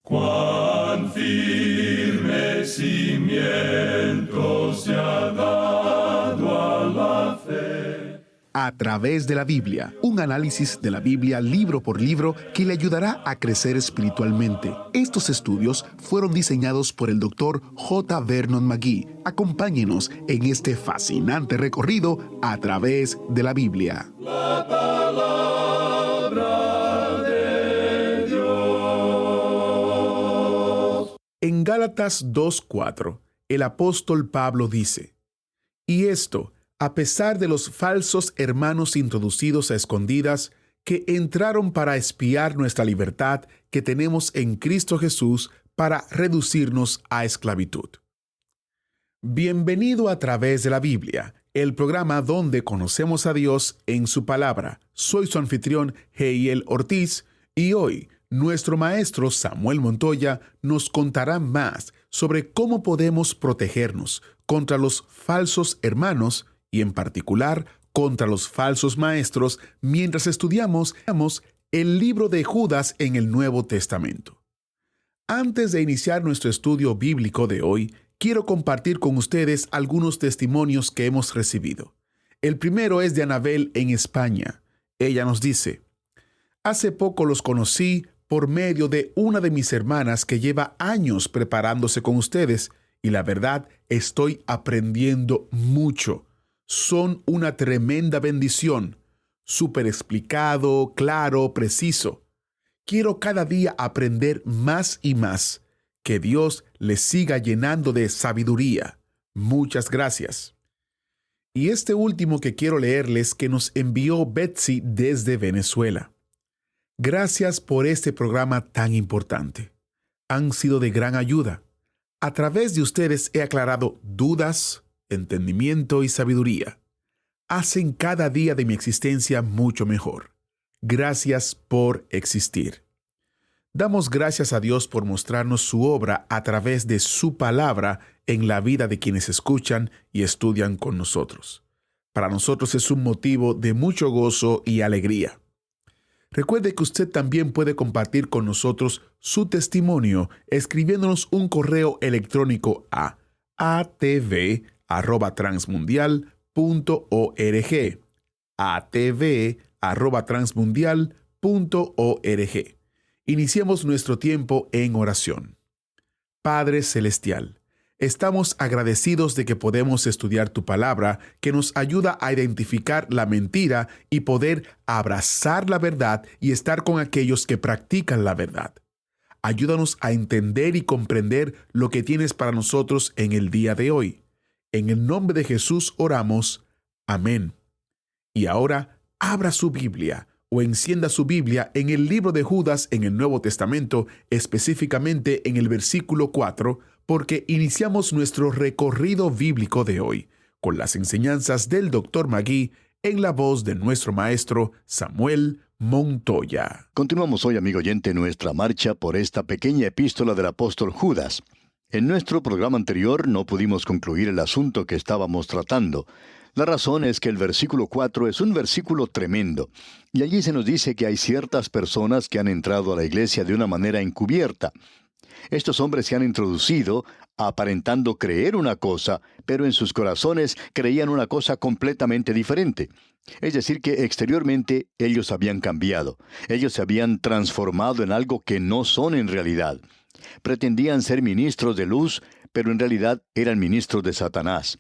Cuán firme cimiento se ha dado a la fe. A través de la Biblia, un análisis de la Biblia libro por libro que le ayudará a crecer espiritualmente. Estos estudios fueron diseñados por el Dr. J. Vernon McGee. Acompáñenos en este fascinante recorrido a través de la Biblia. La palabra de Dios. En Gálatas 2:4, el apóstol Pablo dice: "Y esto, a pesar de los falsos hermanos introducidos a escondidas, que entraron para espiar nuestra libertad que tenemos en Cristo Jesús para reducirnos a esclavitud". Bienvenido a través de la Biblia, el programa donde conocemos a Dios en su palabra. Soy su anfitrión, Heiel Ortiz, y hoy nuestro maestro Samuel Montoya nos contará más sobre cómo podemos protegernos contra los falsos hermanos y en particular contra los falsos maestros mientras estudiamos el libro de Judas en el Nuevo Testamento. Antes de iniciar nuestro estudio bíblico de hoy, quiero compartir con ustedes algunos testimonios que hemos recibido. El primero es de Anabel en España. Ella nos dice: "Hace poco los conocí por medio de una de mis hermanas que lleva años preparándose con ustedes y la verdad estoy aprendiendo mucho. Son una tremenda bendición. Súper explicado, claro, preciso. Quiero cada día aprender más y más. Que Dios les siga llenando de sabiduría. Muchas gracias". Y este último que quiero leerles que nos envió Betsy desde Venezuela. "Gracias por este programa tan importante. Han sido de gran ayuda. A través de ustedes he aclarado dudas, entendimiento y sabiduría. Hacen cada día de mi existencia mucho mejor. Gracias por existir". Damos gracias a Dios por mostrarnos su obra a través de su palabra en la vida de quienes escuchan y estudian con nosotros. Para nosotros es un motivo de mucho gozo y alegría. Recuerde que usted también puede compartir con nosotros su testimonio escribiéndonos un correo electrónico a atv@transmundial.org. atv@transmundial.org. Iniciemos nuestro tiempo en oración. Padre Celestial, estamos agradecidos de que podemos estudiar tu palabra que nos ayuda a identificar la mentira y poder abrazar la verdad y estar con aquellos que practican la verdad. Ayúdanos a entender y comprender lo que tienes para nosotros en el día de hoy. En el nombre de Jesús oramos. Amén. Y ahora, abra su Biblia o encienda su Biblia en el libro de Judas en el Nuevo Testamento, específicamente en el versículo 4, porque iniciamos nuestro recorrido bíblico de hoy con las enseñanzas del Dr. McGee en la voz de nuestro maestro Samuel Montoya. Continuamos hoy, amigo oyente, nuestra marcha por esta pequeña epístola del apóstol Judas. En nuestro programa anterior no pudimos concluir el asunto que estábamos tratando. La razón es que el versículo 4 es un versículo tremendo, y allí se nos dice que hay ciertas personas que han entrado a la iglesia de una manera encubierta. Estos hombres se han introducido aparentando creer una cosa, pero en sus corazones creían una cosa completamente diferente. Es decir, que exteriormente ellos habían cambiado. Ellos se habían transformado en algo que no son en realidad. Pretendían ser ministros de luz, pero en realidad eran ministros de Satanás.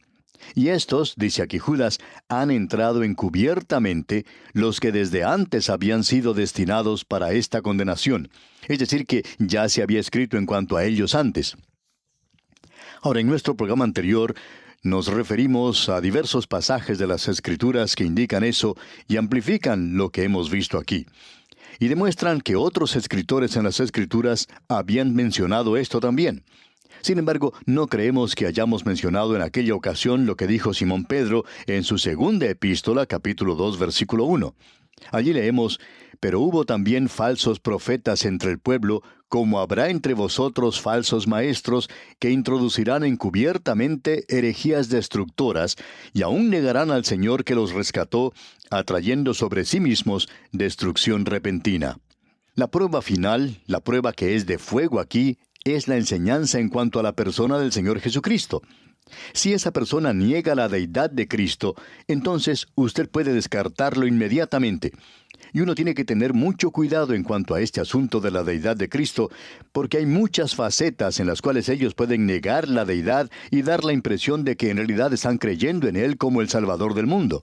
Y estos, dice aquí Judas, han entrado encubiertamente los que desde antes habían sido destinados para esta condenación. Es decir, que ya se había escrito en cuanto a ellos antes. Ahora, en nuestro programa anterior, nos referimos a diversos pasajes de las Escrituras que indican eso y amplifican lo que hemos visto aquí. Y demuestran que otros escritores en las Escrituras habían mencionado esto también. Sin embargo, no creemos que hayamos mencionado en aquella ocasión lo que dijo Simón Pedro en su segunda epístola, capítulo 2, versículo 1. Allí leemos: "Pero hubo también falsos profetas entre el pueblo, como habrá entre vosotros falsos maestros, que introducirán encubiertamente herejías destructoras, y aún negarán al Señor que los rescató, atrayendo sobre sí mismos destrucción repentina". La prueba final, la prueba que es de fuego aquí, es la enseñanza en cuanto a la persona del Señor Jesucristo. Si esa persona niega la deidad de Cristo, entonces usted puede descartarlo inmediatamente. Y uno tiene que tener mucho cuidado en cuanto a este asunto de la deidad de Cristo, porque hay muchas facetas en las cuales ellos pueden negar la deidad y dar la impresión de que en realidad están creyendo en Él como el Salvador del mundo.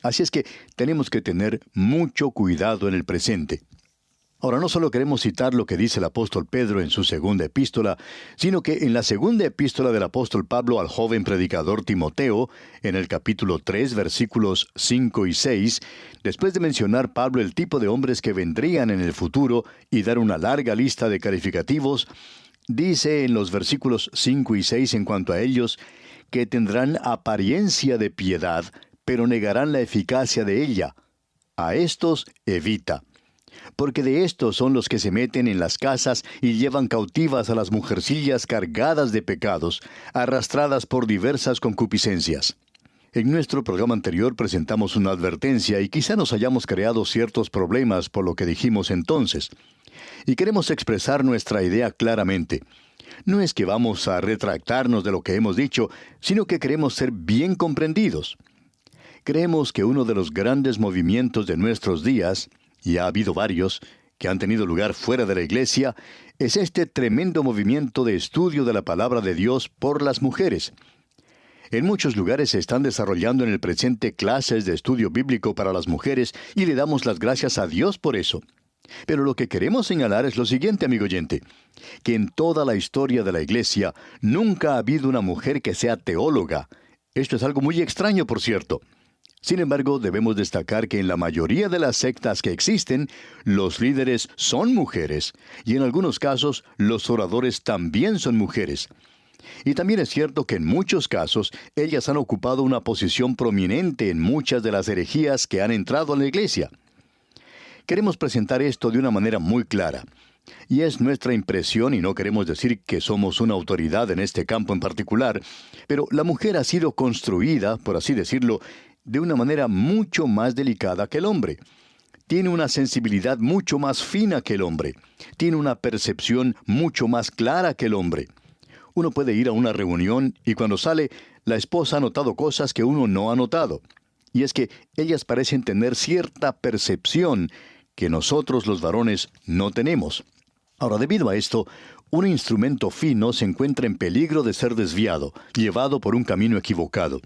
Así es que tenemos que tener mucho cuidado en el presente. Ahora, no solo queremos citar lo que dice el apóstol Pedro en su segunda epístola, sino que en la segunda epístola del apóstol Pablo al joven predicador Timoteo, en el capítulo 3, versículos 5 y 6, después de mencionar Pablo el tipo de hombres que vendrían en el futuro y dar una larga lista de calificativos, dice en los versículos 5 y 6 en cuanto a ellos, que tendrán apariencia de piedad, pero negarán la eficacia de ella. A estos evita. Porque de estos son los que se meten en las casas y llevan cautivas a las mujercillas cargadas de pecados, arrastradas por diversas concupiscencias. En nuestro programa anterior presentamos una advertencia y quizá nos hayamos creado ciertos problemas por lo que dijimos entonces. Y queremos expresar nuestra idea claramente. No es que vamos a retractarnos de lo que hemos dicho, sino que queremos ser bien comprendidos. Creemos que uno de los grandes movimientos de nuestros días, y ha habido varios, que han tenido lugar fuera de la iglesia, es este tremendo movimiento de estudio de la palabra de Dios por las mujeres. En muchos lugares se están desarrollando en el presente clases de estudio bíblico para las mujeres y le damos las gracias a Dios por eso. Pero lo que queremos señalar es lo siguiente, amigo oyente, que en toda la historia de la iglesia nunca ha habido una mujer que sea teóloga. Esto es algo muy extraño, por cierto. Sin embargo, debemos destacar que en la mayoría de las sectas que existen, los líderes son mujeres, y en algunos casos, los oradores también son mujeres. Y también es cierto que en muchos casos, ellas han ocupado una posición prominente en muchas de las herejías que han entrado en la iglesia. Queremos presentar esto de una manera muy clara. Y es nuestra impresión, y no queremos decir que somos una autoridad en este campo en particular, pero la mujer ha sido construida, por así decirlo, de una manera mucho más delicada que el hombre. Tiene una sensibilidad mucho más fina que el hombre. Tiene una percepción mucho más clara que el hombre. Uno puede ir a una reunión y cuando sale, la esposa ha notado cosas que uno no ha notado. Y es que ellas parecen tener cierta percepción que nosotros los varones no tenemos. Ahora, debido a esto, un instrumento fino se encuentra en peligro de ser desviado, llevado por un camino equivocado.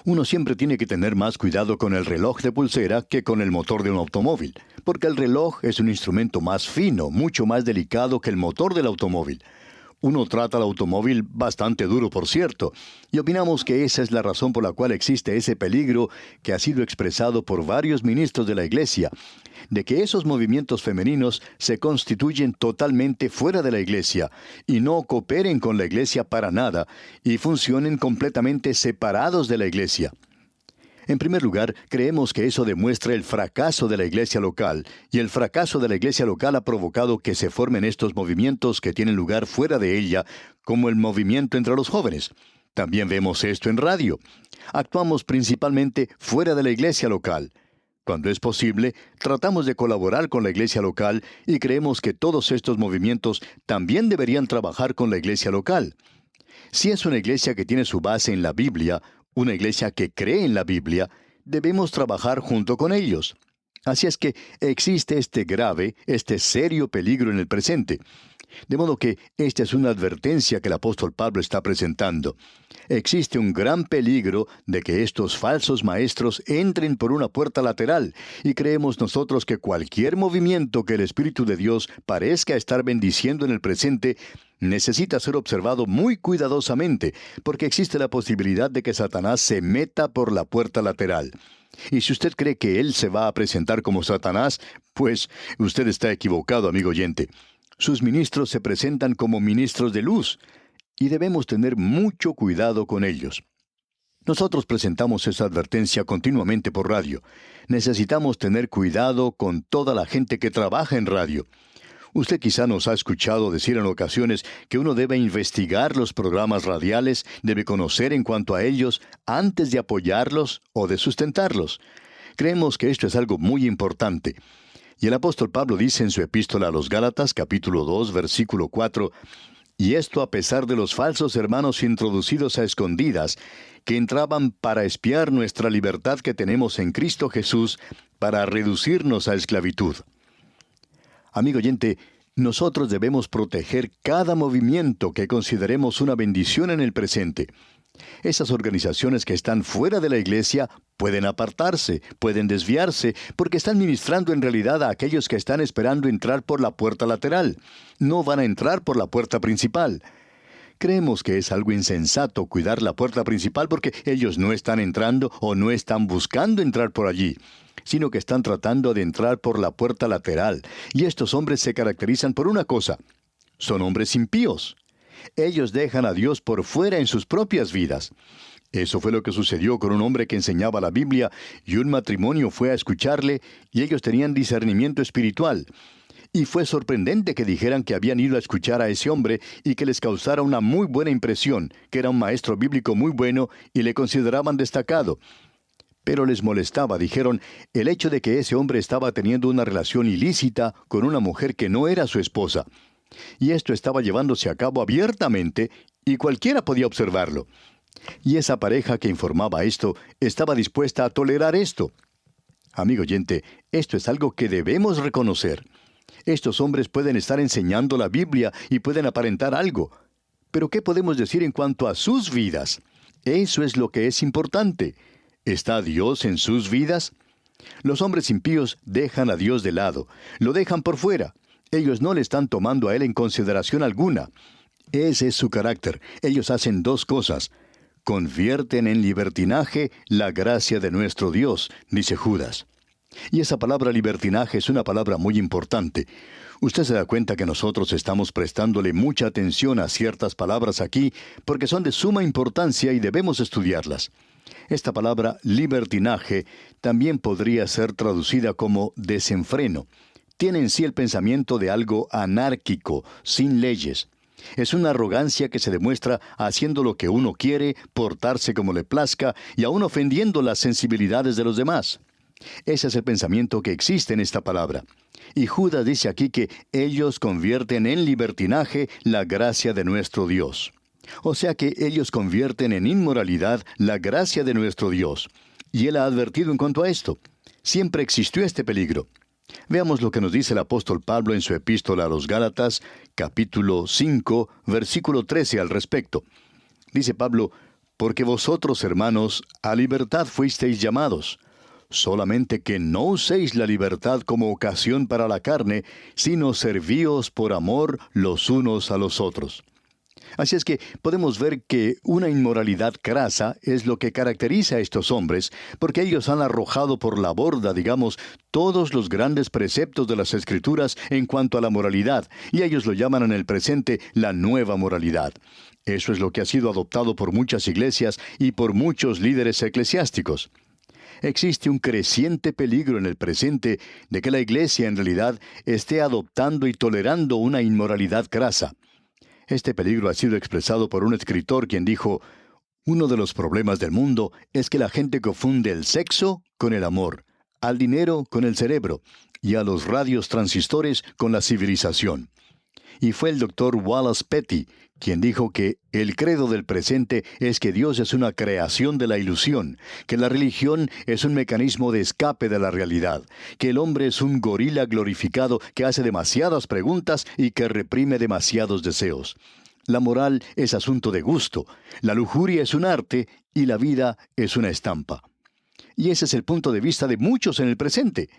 Uno siempre tiene que tener más cuidado con el reloj de pulsera que con el motor de un automóvil, porque el reloj es un instrumento más fino, mucho más delicado que el motor del automóvil. Uno trata al automóvil bastante duro, por cierto, y opinamos que esa es la razón por la cual existe ese peligro que ha sido expresado por varios ministros de la Iglesia, de que esos movimientos femeninos se constituyen totalmente fuera de la Iglesia y no cooperen con la Iglesia para nada y funcionen completamente separados de la Iglesia. En primer lugar, creemos que eso demuestra el fracaso de la iglesia local, y el fracaso de la iglesia local ha provocado que se formen estos movimientos que tienen lugar fuera de ella, como el movimiento entre los jóvenes. También vemos esto en radio. Actuamos principalmente fuera de la iglesia local. Cuando es posible, tratamos de colaborar con la iglesia local y creemos que todos estos movimientos también deberían trabajar con la iglesia local. Si es una iglesia que tiene su base en la Biblia, una iglesia que cree en la Biblia, debemos trabajar junto con ellos. Así es que existe este grave, este serio peligro en el presente. De modo que esta es una advertencia que el apóstol Pablo está presentando. Existe un gran peligro de que estos falsos maestros entren por una puerta lateral, y creemos nosotros que cualquier movimiento que el Espíritu de Dios parezca estar bendiciendo en el presente necesita ser observado muy cuidadosamente, porque existe la posibilidad de que Satanás se meta por la puerta lateral. Y si usted cree que él se va a presentar como Satanás, pues usted está equivocado, amigo oyente. Sus ministros se presentan como ministros de luz, y debemos tener mucho cuidado con ellos. Nosotros presentamos esa advertencia continuamente por radio. Necesitamos tener cuidado con toda la gente que trabaja en radio. Usted quizá nos ha escuchado decir en ocasiones que uno debe investigar los programas radiales, debe conocer en cuanto a ellos antes de apoyarlos o de sustentarlos. Creemos que esto es algo muy importante. Y el apóstol Pablo dice en su epístola a los Gálatas, capítulo 2, versículo 4, y esto a pesar de los falsos hermanos introducidos a escondidas, que entraban para espiar nuestra libertad que tenemos en Cristo Jesús, para reducirnos a esclavitud. Amigo oyente, nosotros debemos proteger cada movimiento que consideremos una bendición en el presente. Esas organizaciones que están fuera de la iglesia pueden apartarse, pueden desviarse, porque están ministrando en realidad a aquellos que están esperando entrar por la puerta lateral. No van a entrar por la puerta principal. Creemos que es algo insensato cuidar la puerta principal porque ellos no están entrando o no están buscando entrar por allí, sino que están tratando de entrar por la puerta lateral. Y estos hombres se caracterizan por una cosa: son hombres impíos. Ellos dejan a Dios por fuera en sus propias vidas. Eso fue lo que sucedió con un hombre que enseñaba la Biblia y un matrimonio fue a escucharle y ellos tenían discernimiento espiritual. Y fue sorprendente que dijeran que habían ido a escuchar a ese hombre y que les causara una muy buena impresión, que era un maestro bíblico muy bueno y le consideraban destacado. Pero les molestaba, dijeron, el hecho de que ese hombre estaba teniendo una relación ilícita con una mujer que no era su esposa. Y esto estaba llevándose a cabo abiertamente y cualquiera podía observarlo. Y esa pareja que informaba esto estaba dispuesta a tolerar esto. Amigo oyente, esto es algo que debemos reconocer. Estos hombres pueden estar enseñando la Biblia y pueden aparentar algo. Pero ¿qué podemos decir en cuanto a sus vidas? Eso es lo que es importante. ¿Está Dios en sus vidas? Los hombres impíos dejan a Dios de lado, lo dejan por fuera. Ellos no le están tomando a Él en consideración alguna. Ese es su carácter. Ellos hacen dos cosas: convierten en libertinaje la gracia de nuestro Dios, dice Judas. Y esa palabra libertinaje es una palabra muy importante. Usted se da cuenta que nosotros estamos prestándole mucha atención a ciertas palabras aquí, porque son de suma importancia y debemos estudiarlas. Esta palabra libertinaje también podría ser traducida como desenfreno. Tiene en sí el pensamiento de algo anárquico, sin leyes. Es una arrogancia que se demuestra haciendo lo que uno quiere, portarse como le plazca y aún ofendiendo las sensibilidades de los demás. Ese es el pensamiento que existe en esta palabra. Y Judas dice aquí que ellos convierten en libertinaje la gracia de nuestro Dios. O sea que ellos convierten en inmoralidad la gracia de nuestro Dios. Y Él ha advertido en cuanto a esto. Siempre existió este peligro. Veamos lo que nos dice el apóstol Pablo en su epístola a los Gálatas, capítulo 5, versículo 13 al respecto. Dice Pablo: porque vosotros, hermanos, a libertad fuisteis llamados, solamente que no uséis la libertad como ocasión para la carne, sino servíos por amor los unos a los otros. Así es que podemos ver que una inmoralidad crasa es lo que caracteriza a estos hombres, porque ellos han arrojado por la borda, digamos, todos los grandes preceptos de las Escrituras en cuanto a la moralidad, y ellos lo llaman en el presente la nueva moralidad. Eso es lo que ha sido adoptado por muchas iglesias y por muchos líderes eclesiásticos. Existe un creciente peligro en el presente de que la iglesia en realidad esté adoptando y tolerando una inmoralidad crasa. Este peligro ha sido expresado por un escritor quien dijo: uno de los problemas del mundo es que la gente confunde el sexo con el amor, al dinero con el cerebro, y a los radios transistores con la civilización. Y fue el doctor Wallace Petty quien dijo que el credo del presente es que Dios es una creación de la ilusión, que la religión es un mecanismo de escape de la realidad, que el hombre es un gorila glorificado que hace demasiadas preguntas y que reprime demasiados deseos. La moral es asunto de gusto, la lujuria es un arte y la vida es una estampa. Y ese es el punto de vista de muchos en el presente.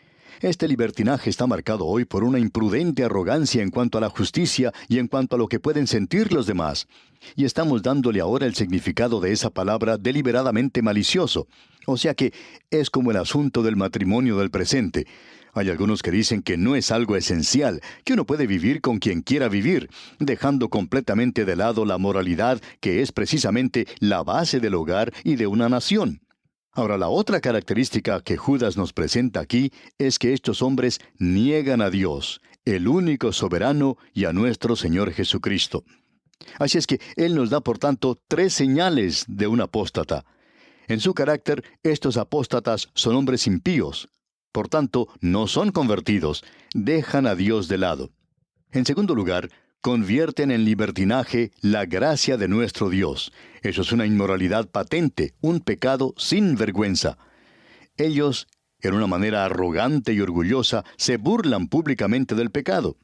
Este libertinaje está marcado hoy por una imprudente arrogancia en cuanto a la justicia y en cuanto a lo que pueden sentir los demás. Y estamos dándole ahora el significado de esa palabra deliberadamente malicioso. O sea que es como el asunto del matrimonio del presente. Hay algunos que dicen que no es algo esencial, que uno puede vivir con quien quiera vivir, dejando completamente de lado la moralidad, que es precisamente la base del hogar y de una nación. Ahora, la otra característica que Judas nos presenta aquí es que estos hombres niegan a Dios, el único soberano, y a nuestro Señor Jesucristo. Así es que Él nos da, por tanto, 3 señales de un apóstata. En su carácter, estos apóstatas son hombres impíos. Por tanto, no son convertidos, dejan a Dios de lado. En segundo lugar, convierten en libertinaje la gracia de nuestro Dios. Eso es una inmoralidad patente, un pecado sin vergüenza. Ellos, en una manera arrogante y orgullosa, se burlan públicamente del pecado.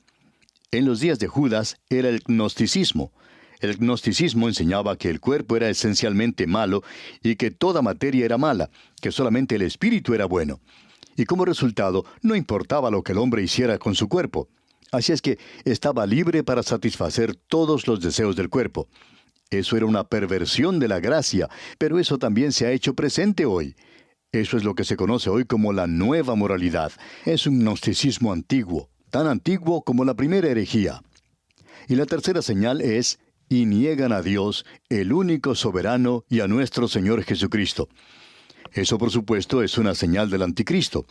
En los días de Judas era el gnosticismo. El gnosticismo enseñaba que el cuerpo era esencialmente malo y que toda materia era mala, que solamente el espíritu era bueno. Y como resultado, no importaba lo que el hombre hiciera con su cuerpo. Así es que estaba libre para satisfacer todos los deseos del cuerpo. Eso era una perversión de la gracia, pero eso también se ha hecho presente hoy. Eso es lo que se conoce hoy como la nueva moralidad. Es un gnosticismo antiguo, tan antiguo como la primera herejía. Y la tercera señal es, y niegan a Dios, el único soberano, y a nuestro Señor Jesucristo. Eso, por supuesto, es una señal del anticristo.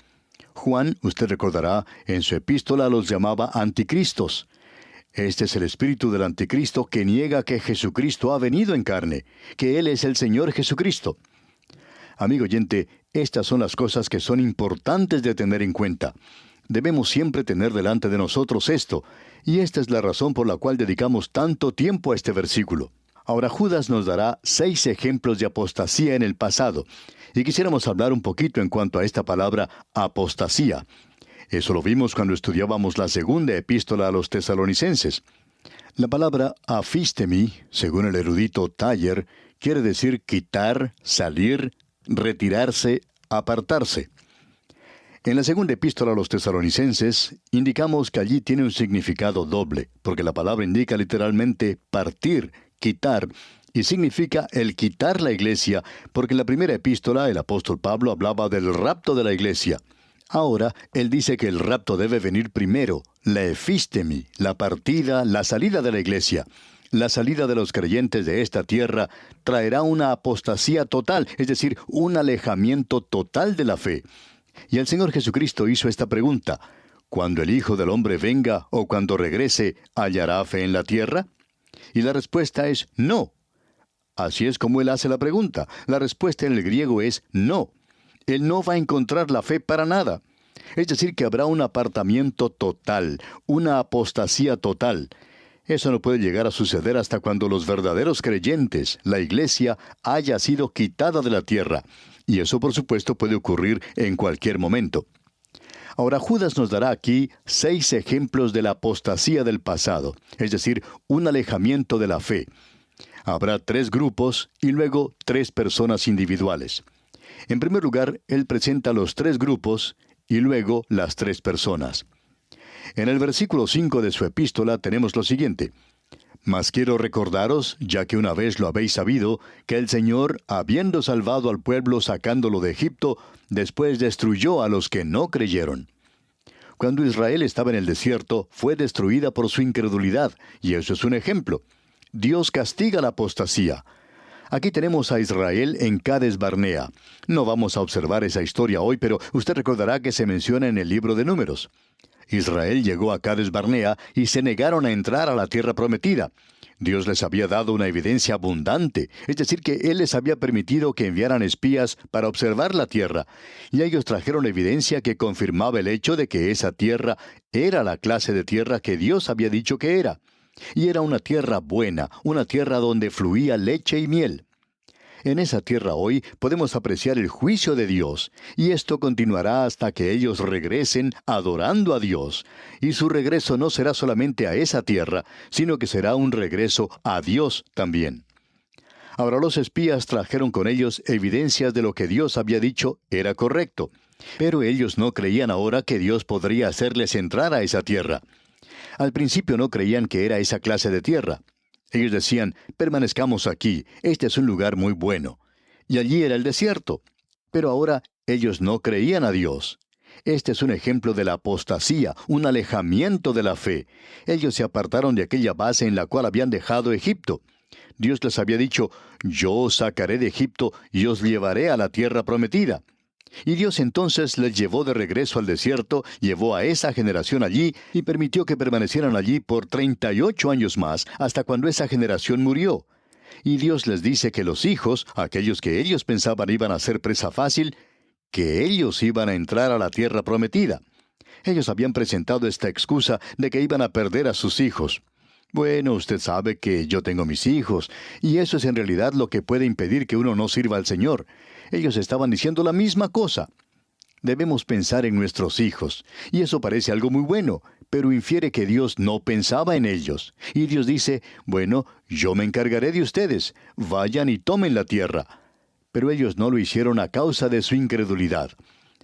Juan, usted recordará, en su epístola los llamaba anticristos. Este es el espíritu del anticristo que niega que Jesucristo ha venido en carne, que Él es el Señor Jesucristo. Amigo oyente, estas son las cosas que son importantes de tener en cuenta. Debemos siempre tener delante de nosotros esto, y esta es la razón por la cual dedicamos tanto tiempo a este versículo. Ahora Judas nos dará 6 ejemplos de apostasía en el pasado, y quisiéramos hablar un poquito en cuanto a esta palabra apostasía. Eso lo vimos cuando estudiábamos la segunda epístola a los tesalonicenses. La palabra afistemi, según el erudito Taller, quiere decir quitar, salir, retirarse, apartarse. En la segunda epístola a los tesalonicenses, indicamos que allí tiene un significado doble, porque la palabra indica literalmente partir, quitar, y significa el quitar la iglesia, porque en la primera epístola el apóstol Pablo hablaba del rapto de la iglesia. Ahora, él dice que el rapto debe venir primero, la efistemi, la partida, la salida de la iglesia. La salida de los creyentes de esta tierra traerá una apostasía total, es decir, un alejamiento total de la fe. Y el Señor Jesucristo hizo esta pregunta: ¿cuando el Hijo del Hombre venga o cuando regrese, hallará fe en la tierra? Y la respuesta es no. Así es como Él hace la pregunta. La respuesta en el griego es no. Él no va a encontrar la fe para nada. Es decir, que habrá un apartamiento total, una apostasía total. Eso no puede llegar a suceder hasta cuando los verdaderos creyentes, la iglesia, haya sido quitada de la tierra. Y eso, por supuesto, puede ocurrir en cualquier momento. Ahora, Judas nos dará aquí 6 ejemplos de la apostasía del pasado, es decir, un alejamiento de la fe. Habrá 3 grupos y luego 3 personas individuales. En primer lugar, él presenta los 3 grupos y luego las 3 personas. En el versículo 5 de su epístola tenemos lo siguiente: Mas quiero recordaros, ya que una vez lo habéis sabido, que el Señor, habiendo salvado al pueblo sacándolo de Egipto, después destruyó a los que no creyeron. Cuando Israel estaba en el desierto, fue destruida por su incredulidad, y eso es un ejemplo. Dios castiga la apostasía. Aquí tenemos a Israel en Cades Barnea. No vamos a observar esa historia hoy, pero usted recordará que se menciona en el libro de Números. Israel llegó a Cades Barnea y se negaron a entrar a la tierra prometida. Dios les había dado una evidencia abundante, es decir, que Él les había permitido que enviaran espías para observar la tierra, y ellos trajeron evidencia que confirmaba el hecho de que esa tierra era la clase de tierra que Dios había dicho que era. Y era una tierra buena, una tierra donde fluía leche y miel. En esa tierra hoy podemos apreciar el juicio de Dios, y esto continuará hasta que ellos regresen adorando a Dios. Y su regreso no será solamente a esa tierra, sino que será un regreso a Dios también. Ahora los espías trajeron con ellos evidencias de lo que Dios había dicho era correcto, pero ellos no creían ahora que Dios podría hacerles entrar a esa tierra. Al principio no creían que era esa clase de tierra. Ellos decían: permanezcamos aquí, este es un lugar muy bueno. Y allí era el desierto. Pero ahora ellos no creían a Dios. Este es un ejemplo de la apostasía, un alejamiento de la fe. Ellos se apartaron de aquella base en la cual habían dejado Egipto. Dios les había dicho: yo os sacaré de Egipto y os llevaré a la tierra prometida. Y Dios entonces les llevó de regreso al desierto, llevó a esa generación allí y permitió que permanecieran allí por 38 años más, hasta cuando esa generación murió. Y Dios les dice que los hijos, aquellos que ellos pensaban iban a ser presa fácil, que ellos iban a entrar a la tierra prometida. Ellos habían presentado esta excusa de que iban a perder a sus hijos. Bueno, usted sabe que yo tengo mis hijos, y eso es en realidad lo que puede impedir que uno no sirva al Señor. Ellos estaban diciendo la misma cosa. Debemos pensar en nuestros hijos, y eso parece algo muy bueno, pero infiere que Dios no pensaba en ellos. Y Dios dice, bueno, yo me encargaré de ustedes, vayan y tomen la tierra. Pero ellos no lo hicieron a causa de su incredulidad.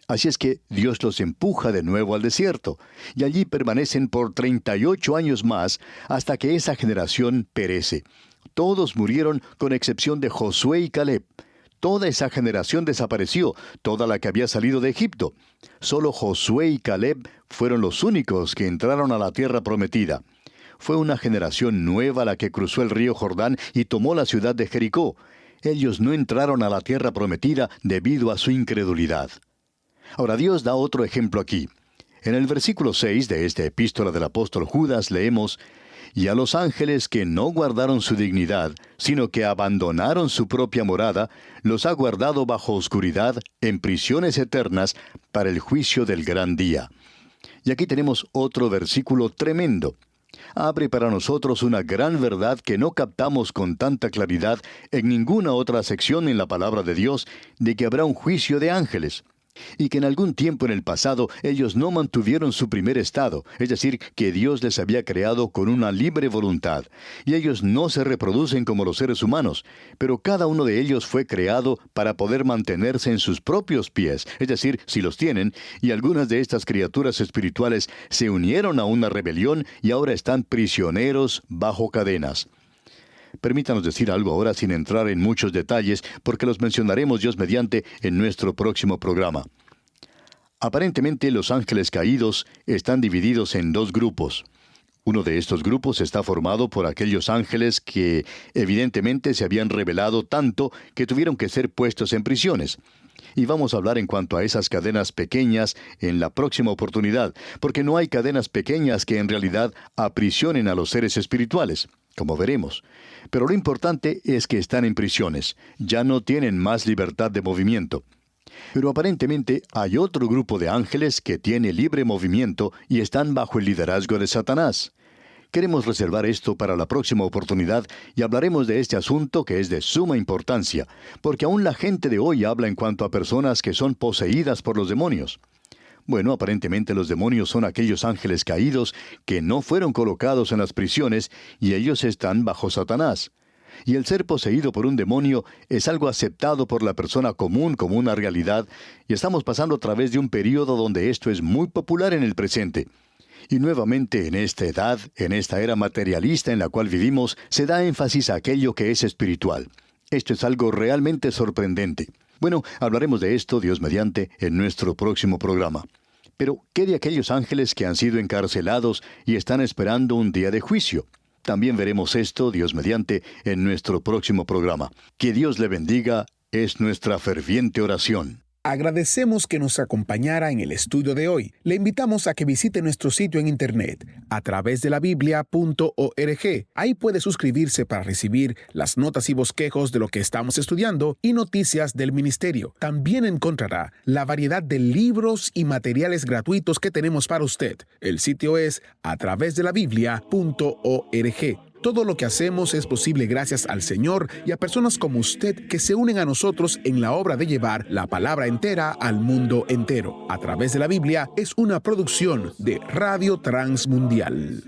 Así es que Dios los empuja de nuevo al desierto, y allí permanecen por 38 años más hasta que esa generación perece. Todos murieron con excepción de Josué y Caleb. Toda esa generación desapareció, toda la que había salido de Egipto. Solo Josué y Caleb fueron los únicos que entraron a la tierra prometida. Fue una generación nueva la que cruzó el río Jordán y tomó la ciudad de Jericó. Ellos no entraron a la tierra prometida debido a su incredulidad. Ahora Dios da otro ejemplo aquí. En el versículo 6 de esta epístola del apóstol Judas leemos, «Y a los ángeles que no guardaron su dignidad, sino que abandonaron su propia morada, los ha guardado bajo oscuridad, en prisiones eternas, para el juicio del gran día». Y aquí tenemos otro versículo tremendo. Abre para nosotros una gran verdad que no captamos con tanta claridad en ninguna otra sección en la palabra de Dios, de que habrá un juicio de ángeles. Y que en algún tiempo en el pasado ellos no mantuvieron su primer estado, es decir, que Dios les había creado con una libre voluntad, y ellos no se reproducen como los seres humanos, pero cada uno de ellos fue creado para poder mantenerse en sus propios pies, es decir, si los tienen, y algunas de estas criaturas espirituales se unieron a una rebelión y ahora están prisioneros bajo cadenas. Permítanos decir algo ahora sin entrar en muchos detalles, porque los mencionaremos Dios mediante en nuestro próximo programa. Aparentemente los ángeles caídos están divididos en dos grupos. Uno de estos grupos está formado por aquellos ángeles que evidentemente se habían rebelado tanto que tuvieron que ser puestos en prisiones. Y vamos a hablar en cuanto a esas cadenas pequeñas en la próxima oportunidad, porque no hay cadenas pequeñas que en realidad aprisionen a los seres espirituales, como veremos. Pero lo importante es que están en prisiones, ya no tienen más libertad de movimiento. Pero aparentemente hay otro grupo de ángeles que tiene libre movimiento y están bajo el liderazgo de Satanás. Queremos reservar esto para la próxima oportunidad y hablaremos de este asunto que es de suma importancia, porque aún la gente de hoy habla en cuanto a personas que son poseídas por los demonios. Bueno, aparentemente los demonios son aquellos ángeles caídos que no fueron colocados en las prisiones y ellos están bajo Satanás. Y el ser poseído por un demonio es algo aceptado por la persona común como una realidad, y estamos pasando a través de un período donde esto es muy popular en el presente. Y nuevamente en esta edad, en esta era materialista en la cual vivimos, se da énfasis a aquello que es espiritual. Esto es algo realmente sorprendente. Bueno, hablaremos de esto, Dios mediante, en nuestro próximo programa. Pero, ¿qué de aquellos ángeles que han sido encarcelados y están esperando un día de juicio? También veremos esto, Dios mediante, en nuestro próximo programa. Que Dios le bendiga, es nuestra ferviente oración. Agradecemos que nos acompañara en el estudio de hoy. Le invitamos a que visite nuestro sitio en internet a través de la biblia.org. Ahí puede suscribirse para recibir las notas y bosquejos de lo que estamos estudiando y noticias del ministerio. También encontrará la variedad de libros y materiales gratuitos que tenemos para usted. El sitio es a través de la biblia.org. Todo lo que hacemos es posible gracias al Señor y a personas como usted que se unen a nosotros en la obra de llevar la palabra entera al mundo entero. A través de la Biblia es una producción de Radio Transmundial.